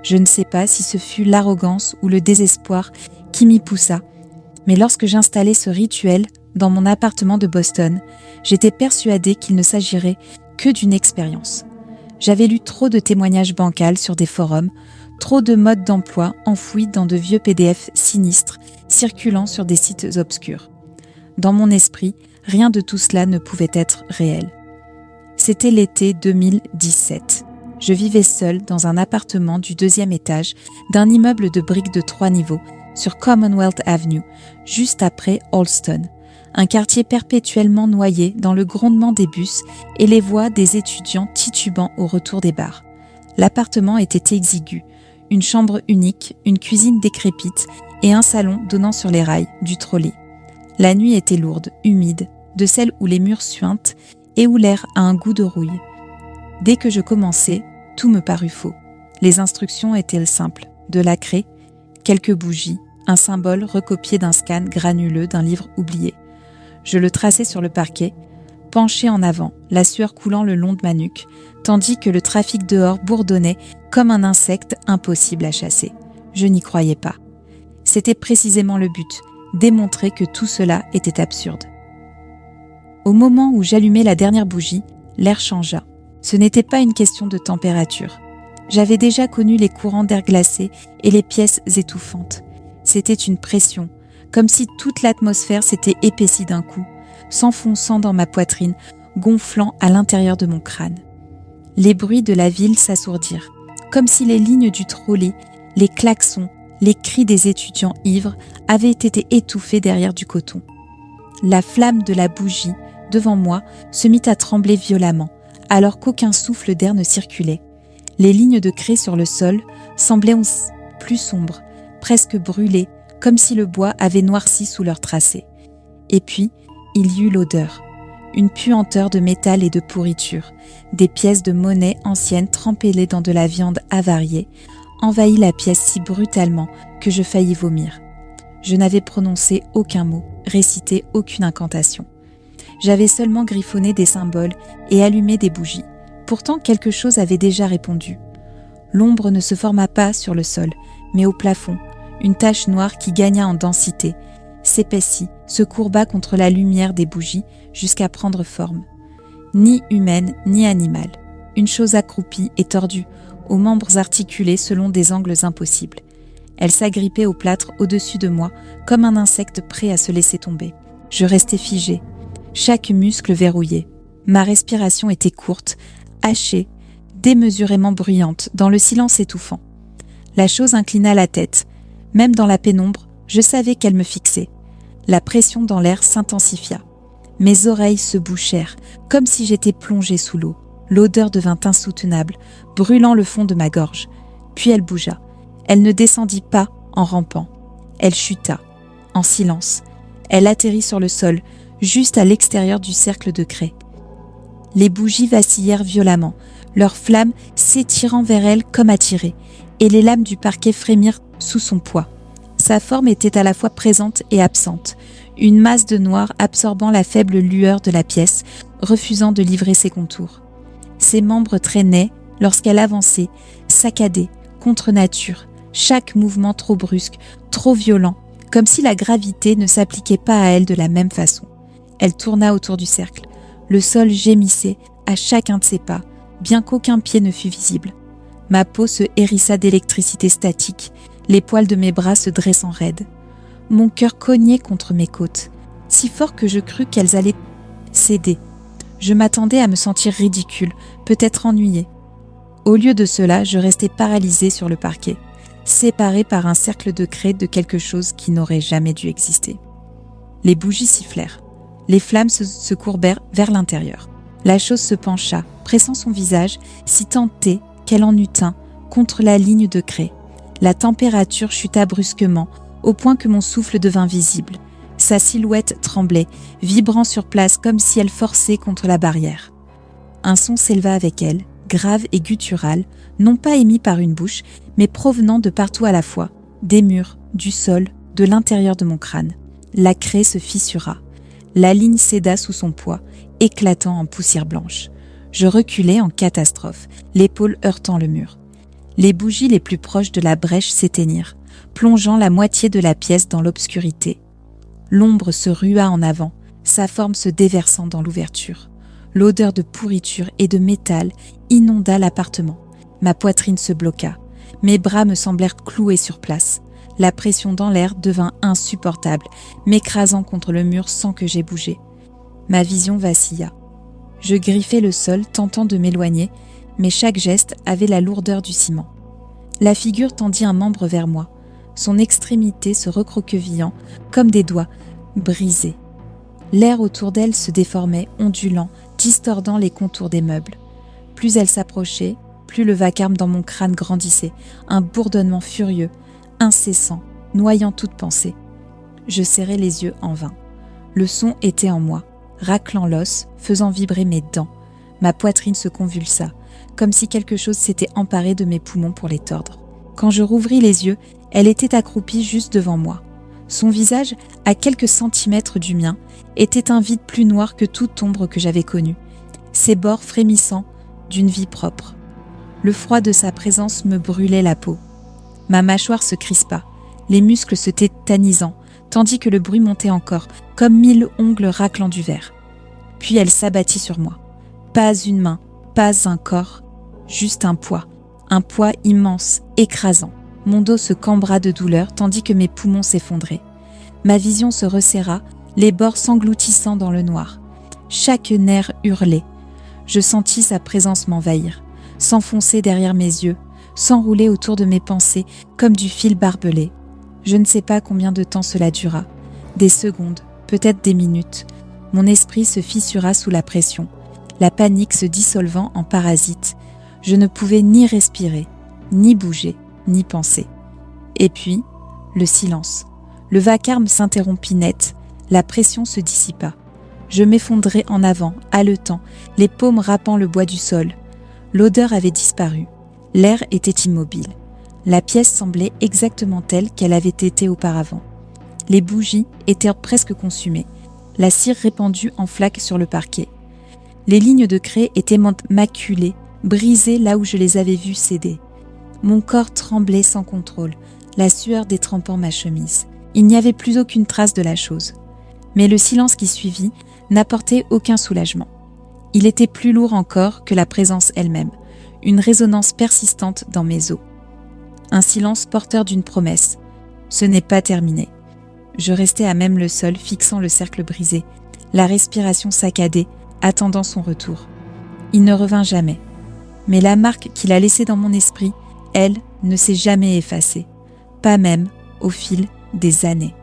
Je ne sais pas si ce fut l'arrogance ou le désespoir qui m'y poussa, mais lorsque j'installai ce rituel dans mon appartement de Boston, j'étais persuadée qu'il ne s'agirait que d'une expérience. J'avais lu trop de témoignages bancals sur des forums, trop de modes d'emploi enfouis dans de vieux PDF sinistres circulant sur des sites obscurs. Dans mon esprit, rien de tout cela ne pouvait être réel. C'était l'été 2017. Je vivais seule dans un appartement du 2e étage d'un immeuble de briques de 3 niveaux sur Commonwealth Avenue, juste après Allston, un quartier perpétuellement noyé dans le grondement des bus et les voix des étudiants titubant au retour des bars. L'appartement était exigu, une chambre unique, une cuisine décrépite et un salon donnant sur les rails du trolley. La nuit était lourde, humide, de celle où les murs suintent et où l'air a un goût de rouille. Dès que je commençais, tout me parut faux. Les instructions étaient simples, de la craie, quelques bougies, un symbole recopié d'un scan granuleux d'un livre oublié. Je le traçai sur le parquet, penché en avant, la sueur coulant le long de ma nuque, tandis que le trafic dehors bourdonnait comme un insecte impossible à chasser. Je n'y croyais pas. C'était précisément le but, démontrer que tout cela était absurde. Au moment où j'allumai la dernière bougie, l'air changea. Ce n'était pas une question de température. J'avais déjà connu les courants d'air glacé et les pièces étouffantes. C'était une pression, comme si toute l'atmosphère s'était épaissie d'un coup, s'enfonçant dans ma poitrine, gonflant à l'intérieur de mon crâne. Les bruits de la ville s'assourdirent, comme si les lignes du trolley, les klaxons, les cris des étudiants ivres avaient été étouffés derrière du coton. La flamme de la bougie, devant moi, se mit à trembler violemment, alors qu'aucun souffle d'air ne circulait. Les lignes de craie sur le sol semblaient plus sombres, presque brûlées, comme si le bois avait noirci sous leur tracé. Et puis, il y eut l'odeur, une puanteur de métal et de pourriture, des pièces de monnaie anciennes trempées dans de la viande avariée, envahit la pièce si brutalement que je faillis vomir. Je n'avais prononcé aucun mot, récité aucune incantation. J'avais seulement griffonné des symboles et allumé des bougies. Pourtant, quelque chose avait déjà répondu. L'ombre ne se forma pas sur le sol, mais au plafond, une tache noire qui gagna en densité, s'épaissit, se courba contre la lumière des bougies jusqu'à prendre forme. Ni humaine, ni animale. Une chose accroupie et tordue, aux membres articulés selon des angles impossibles. Elle s'agrippait au plâtre au-dessus de moi, comme un insecte prêt à se laisser tomber. Je restais figée, chaque muscle verrouillé. Ma respiration était courte, hachée, démesurément bruyante, dans le silence étouffant. La chose inclina la tête. Même dans la pénombre, je savais qu'elle me fixait. La pression dans l'air s'intensifia. Mes oreilles se bouchèrent, comme si j'étais plongée sous l'eau. L'odeur devint insoutenable, brûlant le fond de ma gorge. Puis elle bougea. Elle ne descendit pas en rampant. Elle chuta, en silence. Elle atterrit sur le sol, juste à l'extérieur du cercle de craie. Les bougies vacillèrent violemment, leurs flammes s'étirant vers elle comme attirées, et les lames du parquet frémirent sous son poids. Sa forme était à la fois présente et absente, une masse de noir absorbant la faible lueur de la pièce, refusant de livrer ses contours. Ses membres traînaient lorsqu'elle avançait, saccadée, contre nature, chaque mouvement trop brusque, trop violent, comme si la gravité ne s'appliquait pas à elle de la même façon. Elle tourna autour du cercle. Le sol gémissait à chacun de ses pas, bien qu'aucun pied ne fût visible. Ma peau se hérissa d'électricité statique, les poils de mes bras se dressant raides. Mon cœur cognait contre mes côtes, si fort que je crus qu'elles allaient céder. Je m'attendais à me sentir ridicule, peut-être ennuyée. Au lieu de cela, je restais paralysée sur le parquet, séparée par un cercle de craie de quelque chose qui n'aurait jamais dû exister. Les bougies sifflèrent. Les flammes se courbèrent vers l'intérieur. La chose se pencha, pressant son visage, si tenté qu'elle en eût un, contre la ligne de craie. La température chuta brusquement, au point que mon souffle devint visible. Sa silhouette tremblait, vibrant sur place comme si elle forçait contre la barrière. Un son s'éleva avec elle, grave et guttural, non pas émis par une bouche, mais provenant de partout à la fois, des murs, du sol, de l'intérieur de mon crâne. La craie se fissura. La ligne céda sous son poids, éclatant en poussière blanche. Je reculai en catastrophe, l'épaule heurtant le mur. Les bougies les plus proches de la brèche s'éteignirent, plongeant la moitié de la pièce dans l'obscurité. L'ombre se rua en avant, sa forme se déversant dans l'ouverture. L'odeur de pourriture et de métal inonda l'appartement. Ma poitrine se bloqua. Mes bras me semblèrent cloués sur place. La pression dans l'air devint insupportable, m'écrasant contre le mur sans que j'aie bougé. Ma vision vacilla. Je griffais le sol, tentant de m'éloigner, mais chaque geste avait la lourdeur du ciment. La figure tendit un membre vers moi, son extrémité se recroquevillant comme des doigts brisés. L'air autour d'elle se déformait, ondulant, distordant les contours des meubles. Plus elle s'approchait, plus le vacarme dans mon crâne grandissait, un bourdonnement furieux, incessant, noyant toute pensée. Je serrais les yeux en vain. Le son était en moi, raclant l'os, faisant vibrer mes dents. Ma poitrine se convulsa, comme si quelque chose s'était emparé de mes poumons pour les tordre. Quand je rouvris les yeux, elle était accroupie juste devant moi. Son visage, à quelques centimètres du mien, était un vide plus noir que toute ombre que j'avais connue, ses bords frémissants d'une vie propre. Le froid de sa présence me brûlait la peau. Ma mâchoire se crispa, les muscles se tétanisant, tandis que le bruit montait encore, comme 1000 ongles raclant du verre. Puis elle s'abattit sur moi. Pas une main, pas un corps, juste un poids immense, écrasant. Mon dos se cambra de douleur tandis que mes poumons s'effondraient. Ma vision se resserra, les bords s'engloutissant dans le noir. Chaque nerf hurlait. Je sentis sa présence m'envahir, s'enfoncer derrière mes yeux, s'enrouler autour de mes pensées comme du fil barbelé. Je ne sais pas combien de temps cela dura. Des secondes, peut-être des minutes. Mon esprit se fissura sous la pression, la panique se dissolvant en parasite. Je ne pouvais ni respirer, ni bouger, ni penser. Et puis, le silence. Le vacarme s'interrompit net, la pression se dissipa. Je m'effondrai en avant, haletant, les paumes râpant le bois du sol. L'odeur avait disparu. L'air était immobile. La pièce semblait exactement telle qu'elle avait été auparavant. Les bougies étaient presque consumées, la cire répandue en flaques sur le parquet. Les lignes de craie étaient maculées, brisées là où je les avais vues céder. Mon corps tremblait sans contrôle, la sueur détrempant ma chemise. Il n'y avait plus aucune trace de la chose. Mais le silence qui suivit n'apportait aucun soulagement. Il était plus lourd encore que la présence elle-même, une résonance persistante dans mes os. Un silence porteur d'une promesse. Ce n'est pas terminé. Je restais à même le sol, fixant le cercle brisé, la respiration saccadée, attendant son retour. Il ne revint jamais. Mais la marque qu'il a laissée dans mon esprit, elle, ne s'est jamais effacée. Pas même au fil des années.